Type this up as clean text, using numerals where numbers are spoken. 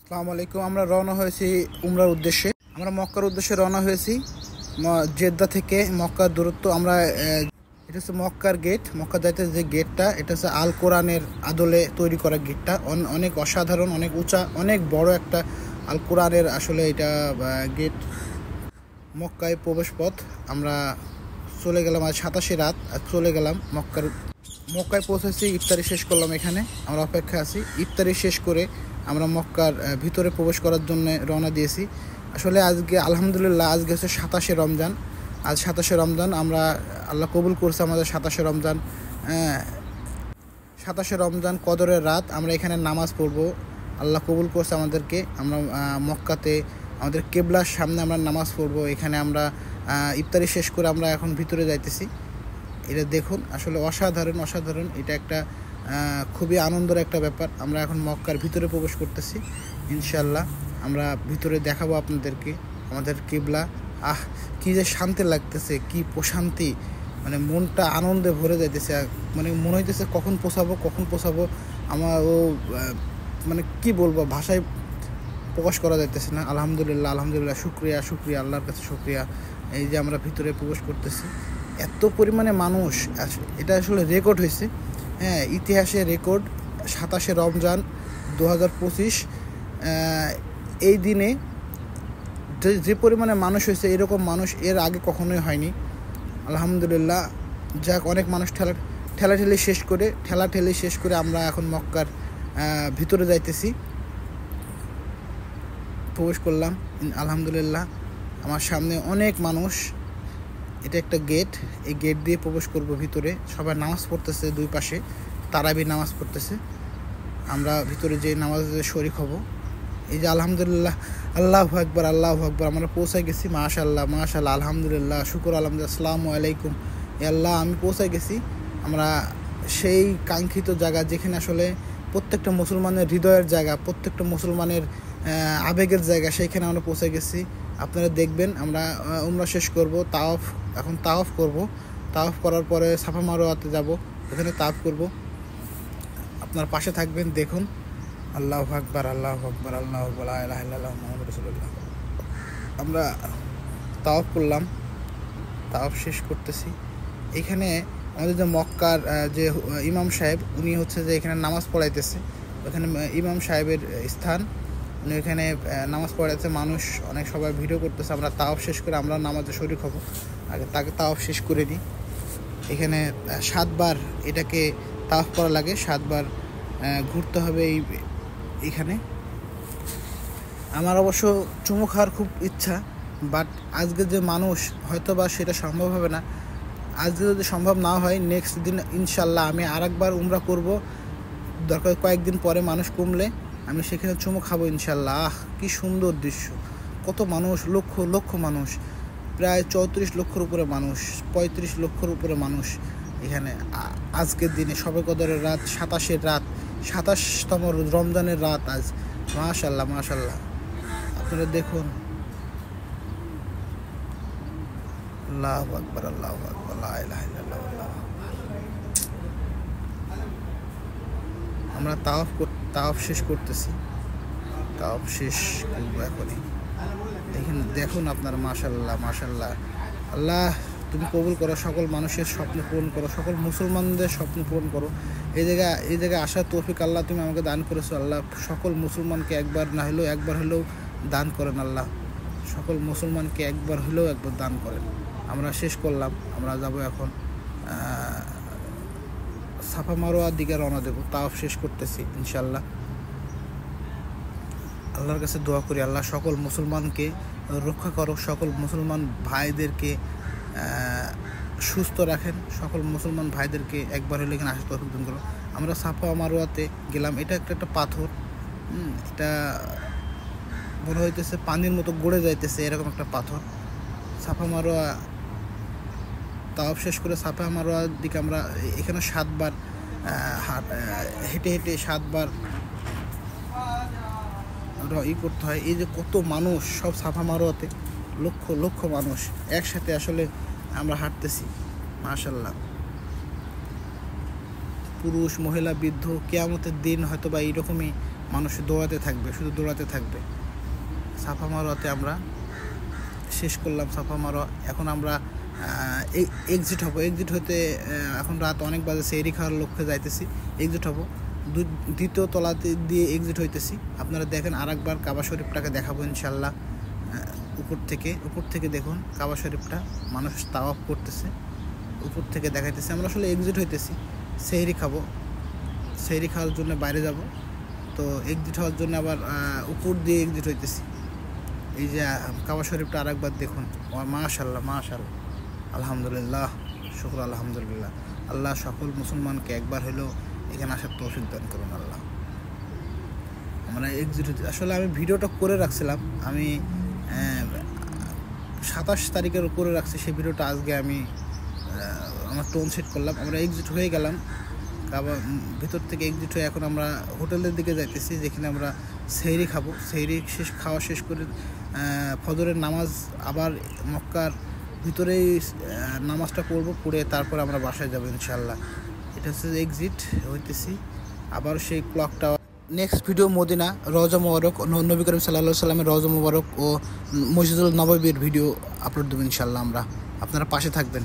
আসসালামু আলাইকুম। আমরা রওনা হয়েছি উমরার উদ্দেশ্যে। আমরা মক্কার উদ্দেশ্যে রওনা হয়েছি। জেদ্দা থেকে মক্কার দূরত্ব এটা হচ্ছে মক্কার গেট। মক্কা যাইতে যে গেটটা, এটা হচ্ছে আল কোরআনের আদলে তৈরি করা গেটটা। অনেক অসাধারণ, অনেক উঁচা, অনেক বড় একটা আল কোরআনের আসলে এটা গেট। মক্কায় প্রবেশ পথ। আমরা চলে গেলাম আজ 27 রাত, আর চলে গেলাম মক্কায় পৌঁছেছি। ইফতারি শেষ করলাম, এখানে আমরা অপেক্ষা আছি। ইফতারি শেষ করে আমরা মক্কার ভিতরে প্রবেশ করার জন্য রওনা দিয়েছি। আসলে আজকে আলহামদুলিল্লাহ, আজকে হচ্ছে 27শে রমজান। আজ 27শে রমজান, আমরা আল্লাহ কবুল করছে আমাদের 27শে রমজান। 27শে রমজান কদরের রাত আমরা এখানে নামাজ পড়ব। আল্লাহ কবুল করছে আমাদেরকে। আমরা মক্কাতে আমাদের কেবলার সামনে আমরা নামাজ পড়ব। এখানে আমরা ইফতারি শেষ করে আমরা এখন ভিতরে যাইতেছি। এটা দেখুন, আসলে অসাধারণ অসাধারণ। এটা একটা খুবই আনন্দের একটা ব্যাপার। আমরা এখন মক্কার ভিতরে প্রবেশ করতেছি। ইনশাল্লাহ আমরা ভিতরে দেখাবো আপনাদেরকে আমাদের কিবলা। কি যে শান্তি লাগতেছে, কি প্রশান্তি, মানে মনটা আনন্দে ভরে যাইতেছে। মানে মনে হইতেছে কখন পৌঁছাবো। আমার মানে কি বলবো, ভাষায় প্রকাশ করা যাইতেছে না। আলহামদুলিল্লাহ, শুক্রিয়া আল্লাহর কাছে শুক্রিয়া। এই যে আমরা ভিতরে প্রবেশ করতেছি, এত পরিমাণে মানুষ। এটা আসলে রেকর্ড হয়েছে, হ্যাঁ, ইতিহাসে রেকর্ড। 27শে রমজান 2025 এই দিনে যে পরিমাণে মানুষ হয়েছে, এরকম মানুষ এর আগে কখনোই হয়নি। আলহামদুলিল্লাহ, যাক, অনেক মানুষ ঠেলাঠেলি শেষ করে আমরা এখন মক্কার ভিতরে যাইতেছি। প্রবেশ করলাম আলহামদুলিল্লাহ। আমার সামনে অনেক মানুষ। এটা একটা গেট, এই গেট দিয়ে প্রবেশ করব ভিতরে। সবাই নামাজ পড়তেছে, দুই পাশে তারাবি নামাজ পড়তেছে। আমরা ভিতরে যে নামাজে শরীক হব। এই যে আলহামদুলিল্লাহ, আল্লাহু আকবার। আমরা পৌঁছায় গেছি। মাশাআল্লাহ, আলহামদুলিল্লাহ, শুকর আলহামদুলিল্লাহ। আসসালামু আলাইকুম। আল্লাহ, আমি পৌঁছায় গেছি। আমরা সেই কাঙ্ক্ষিত জায়গা, যেখানে আসলে প্রত্যেকটা মুসলমানের হৃদয়ের জায়গা, প্রত্যেকটা মুসলমানের আবেগের জায়গা, সেইখানে আমরা পৌঁছে গেছি। আপনারা দেখবেন, আমরা উমরা শেষ করব, এখন তাওয়াফ করব। তাওয়াফ করার পরে সাফা মারওয়াতে যাব, ওখানে তাওয়াফ করব। আপনার পাশে থাকবেন, দেখুন। আল্লাহু আকবার, লা ইলাহা ইল্লাল্লাহ মুহাম্মাদুর রাসূলুল্লাহ। আমরা তাওয়াফ করলাম, তাওয়াফ শেষ করতেছি। এখানে আমাদের যে মক্কার যে ইমাম সাহেব, উনি হচ্ছে যে এখানে নামাজ পড়াইতেছে। ওখানে ইমাম সাহেবের স্থান, উনি এখানে নামাজ পড়াইতেছে। মানুষ অনেক, সবাই ভিডিও করতেছে। আমরা তাওয়াফ শেষ করে আমরা নামাজে শরীক হব। আগে তাকে তাওয়াফ শেষ করে নিই। এখানে 7 বার এটাকে তাওয়াফ করা লাগে, 7 বার ঘুরতে হবে এইখানে। আমার অবশ্য চুমু খাওয়ার খুব ইচ্ছা, বাট আজকে যে মানুষ, হয়তো বা সেটা সম্ভব হবে না। আজকে যদি সম্ভব না হয়, নেক্সট দিন ইনশাল্লাহ আমি আরেকবার উমরা করব। দরকার কয়েকদিন পরে মানুষ কমলে আমি সেখানে চুমু খাবো ইনশাল্লাহ। কি সুন্দর দৃশ্য, কত মানুষ, লক্ষ লক্ষ মানুষ, প্রায় 34 লক্ষের উপরে মানুষ, 35 লক্ষের উপরে মানুষ এখানে। আজকের দিনে শবে কদরের রাত, 27-এর রাত, 27তম রমজানের রাত আজ। মাশাল্লাহ, আপনারা দেখুন। আল্লাহু আকবার, লা ইলাহা ইল্লাল্লাহ। আমরা তাওয়াফ শেষ করতেছি। তাওয়াফ শেষ করবো এখনই। দেখুন আপনারা, মাশাল্লাহ। আল্লাহ, তুমি কবুল করো, সকল মানুষের স্বপ্ন পূরণ করো, সকল মুসলমানদের স্বপ্ন পূরণ করো। এই জায়গায় আসার তৌফিক আল্লাহ তুমি আমাকে দান করেছো। আল্লাহ, সকল মুসলমানকে একবার হলেও দান করেন। আল্লাহ, সকল মুসলমানকে একবার দান করেন। আমরা শেষ করলাম। আমরা যাব এখন সাফা মারোয়ার দিকে রওনা দেব। তাওয়াফ শেষ করতেছি ইনশাল্লাহ। আল্লাহর কাছে দোয়া করি, আল্লাহ সকল মুসলমানকে রক্ষা করো, সকল মুসলমান ভাইদেরকে সুস্থ রাখেন, সকল মুসলমান ভাইদেরকে একবার হলে এখানে আসার তৌফিক দান করো। আমরা সাফা মারোয়াতে গেলাম। এটা একটা পাথর, এটা মনে হইতেছে পানির মতো গড়ে যাইতেছে, এরকম একটা পাথর। সাফা মারোয়া তাওয়াফ শেষ করে সাফা মারোয়ার দিকে আমরা এখানে 7 বার হেঁটে 7 বার করতে হয়। এই যে কত মানুষ, সব সাফা মারোয়াতে লক্ষ লক্ষ মানুষ একসাথে আসলে আমরা হাঁটতেছি। মাশাল্লাহ, পুরুষ, মহিলা, বৃদ্ধ, কিয়ামতের দিন হয়তো বা এইরকমই মানুষ দৌড়াতে থাকবে, শুধু দৌড়াতে থাকবে। সাফা মারোয়াতে আমরা শেষ করলাম সাফা মারোয়া। এখন আমরা এক্সিট হব। এক্সিট হতে এখন রাত অনেক বাজে, সেহরি খাওয়ার লক্ষ্যে যাইতেছি। এক্সিট হব, দ্বিতীয় তলাতে দিয়ে এক্সিট হইতেছি। আপনারা দেখেন, আরেকবার কাবা শরীফটাকে দেখাবো ইনশাল্লাহ। উপর থেকে দেখুন কাবা শরীফটা, মানুষ তাওয়াফ করতেছে, উপর থেকে দেখাইতেছে। আমরা আসলে এক্সিট হইতেছি, সেহরি খাবো, সেহরি খাওয়ার জন্য বাইরে যাব। তো এক্সিট হওয়ার জন্য আবার উপর দিয়ে এক্সিট হইতেছি। এই যে কাবা শরীফটা আরেকবার দেখুন। মাশাআল্লাহ মাশাআল্লাহ, আলহামদুলিল্লাহ, শুকর আলহামদুলিল্লাহ। আল্লাহ সকল মুসলমানকে একবার হলেও এখানে আসার তৌফিক দান করুন আল্লাহ। আমরা এক্সিট হতে, আসলে আমি ভিডিওটা করে রাখছিলাম, আমি 27 তারিখের করে রাখছি। সেই ভিডিওটা আজকে আমি আমার টোন সেট করলাম। আমরা এক্সিট হয়ে গেলাম কাবা ভিতর থেকে এক্সিট হয়ে এখন আমরা হোটেলের দিকে যাইতেছি, যেখানে আমরা সেহরি খাবো। সেহরি খাওয়া শেষ করে ফজরের নামাজ আবার মক্কার ভিতরেই নামাজটা পড়বো, পড়ে তারপর আমরা বাসায় যাবো ইনশাল্লাহ। এটা হচ্ছে এক্সিট হইতেছি। আবার সেই ক্লকটা নেক্সট ভিডিও মদিনা, রওজা মোবারক, নবী করিম সাল্লাল্লাহু আলাইহি সাল্লামের রওজা মোবারক ও মসজিদুল নববীর ভিডিও আপলোড দেবো ইনশাল্লাহ আমরা। আপনারা পাশে থাকবেন।